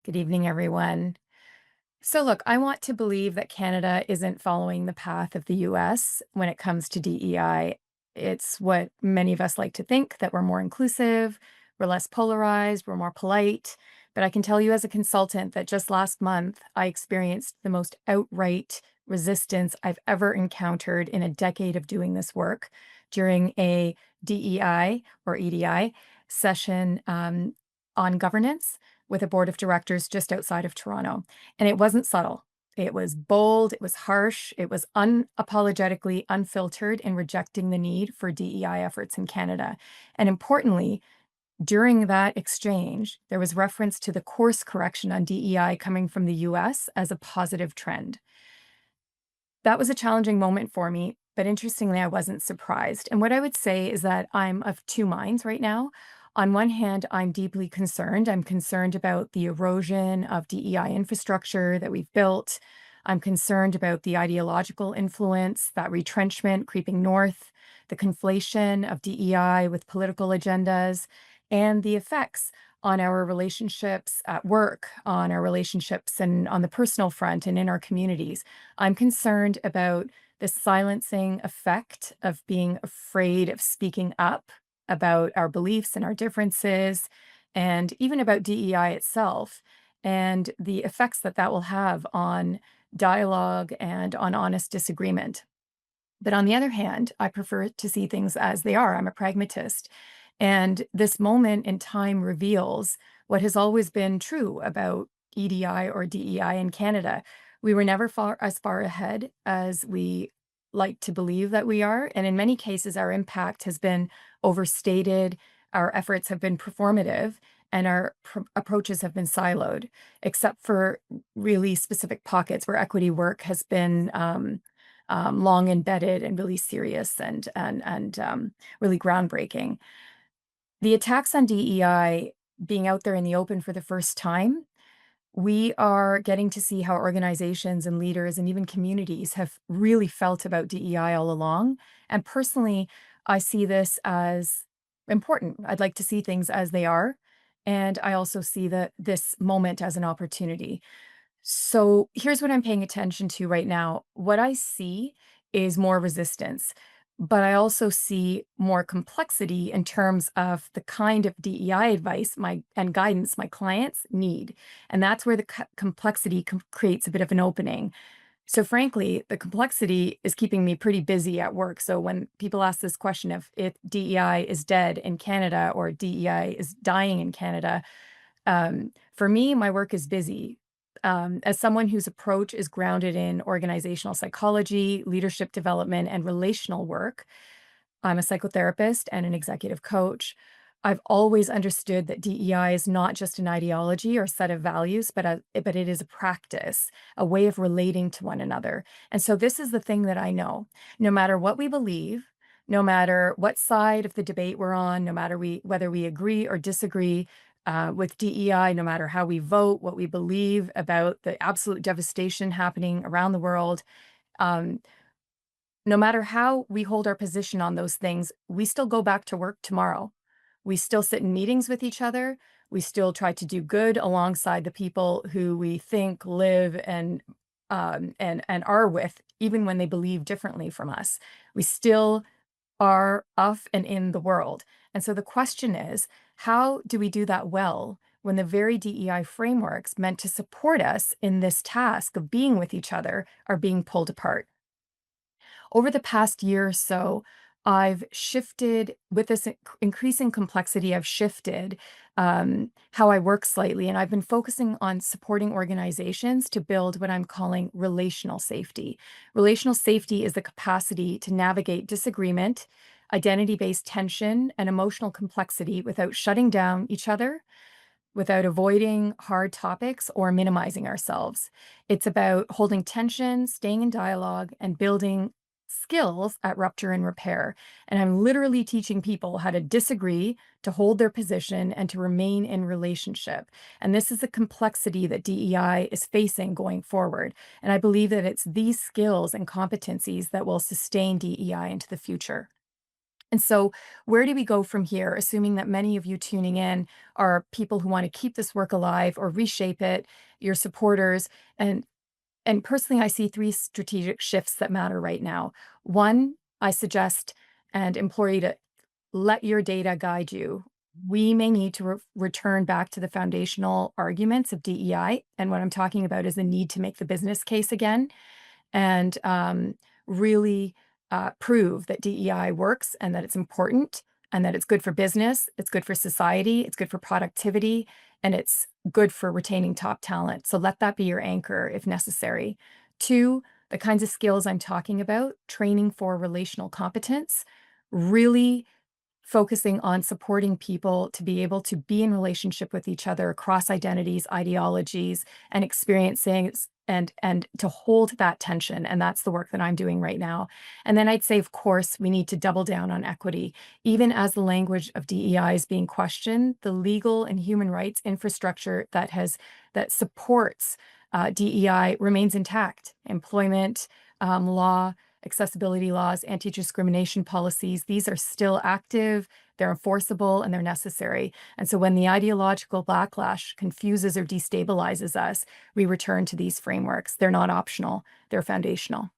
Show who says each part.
Speaker 1: Good evening, everyone. So, look, I want to believe that Canada isn't following the path of the US when it comes to DEI. It's what many of us like to think that we're more inclusive, we're less polarized, we're more polite. But I can tell you as a consultant that just last month, I experienced the most outright resistance I've ever encountered in a decade of doing this work during a DEI or EDI session on governance with a board of directors just outside of Toronto. And it wasn't subtle. It was bold, it was harsh, it was unapologetically unfiltered in rejecting the need for DEI efforts in Canada. And importantly, during that exchange, there was reference to the course correction on DEI coming from the US as a positive trend. That was a challenging moment for me, but interestingly, I wasn't surprised. And what I would say is that I'm of two minds right now. On one hand, I'm deeply concerned. I'm concerned about the erosion of DEI infrastructure that we've built. I'm concerned about the ideological influence, that retrenchment creeping north, the conflation of DEI with political agendas, and the effects on our relationships at work, on our relationships and on the personal front and in our communities. I'm concerned about the silencing effect of being afraid of speaking up about our beliefs and our differences, and even about DEI itself, and the effects that that will have on dialogue and on honest disagreement. But on the other hand, I prefer to see things as they are. I'm a pragmatist. And this moment in time reveals what has always been true about EDI or DEI in Canada. We were never as far ahead as we like to believe that we are. And in many cases, our impact has been overstated, our efforts have been performative, and our approaches have been siloed, except for really specific pockets where equity work has been long embedded and really serious and really groundbreaking. The attacks on DEI being out there in the open for the first time, we are getting to see how organizations and leaders and even communities have really felt about DEI all along. And personally, I see this as important. I'd like to see things as they are. And I also see this moment as an opportunity. So here's what I'm paying attention to right now. What I see is more resistance, but I also see more complexity in terms of the kind of DEI advice and guidance my clients need. And that's where the complexity creates a bit of an opening. So frankly, the complexity is keeping me pretty busy at work. So when people ask this question of if DEI is dead in Canada or DEI is dying in Canada, for me, my work is busy. As someone whose approach is grounded in organizational psychology, leadership development, and relational work, I'm a psychotherapist and an executive coach. I've always understood that DEI is not just an ideology or set of values, but it is a practice, a way of relating to one another. And so this is the thing that I know. No matter what we believe, no matter what side of the debate we're on, no matter whether we agree or disagree with DEI, no matter how we vote, what we believe about the absolute devastation happening around the world, um, no matter how we hold our position on those things, we still go back to work tomorrow. We still sit in meetings with each other. We still try to do good alongside the people who we think live and are with, even when they believe differently from us. We still are of and in the world. And so the question is, how do we do that well when the very DEI frameworks meant to support us in this task of being with each other are being pulled apart? Over the past year or so, I've shifted with this increasing complexity. I've shifted how I work slightly, and I've been focusing on supporting organizations to build what I'm calling relational safety. Relational safety is the capacity to navigate disagreement, identity-based tension, and emotional complexity without shutting down each other, without avoiding hard topics or minimizing ourselves. It's about holding tension, staying in dialogue, and building skills at rupture and repair. And I'm literally teaching people how to disagree, to hold their position, and to remain in relationship. And this is the complexity that DEI is facing going forward. And I believe that it's these skills and competencies that will sustain DEI into the future. And so, where do we go from here, assuming that many of you tuning in are people who want to keep this work alive or reshape it, your supporters, and personally, I see three strategic shifts that matter right now. One, I suggest and implore you to let your data guide you. We may need to return back to the foundational arguments of DEI. And what I'm talking about is the need to make the business case again and really prove that DEI works and that it's important and that it's good for business, it's good for society, it's good for productivity, and it's good for retaining top talent. So let that be your anchor if necessary. Two, the kinds of skills I'm talking about, training for relational competence, really focusing on supporting people to be able to be in relationship with each other across identities, ideologies, and experiencing and to hold that tension. And that's the work that I'm doing right now. And then I'd say, of course, we need to double down on equity. Even as the language of DEI is being questioned, the legal and human rights infrastructure that supports DEI remains intact. Employment, law, accessibility laws, anti-discrimination policies, these are still active, they're enforceable, and they're necessary. And so when the ideological backlash confuses or destabilizes us, we return to these frameworks. They're not optional, they're foundational.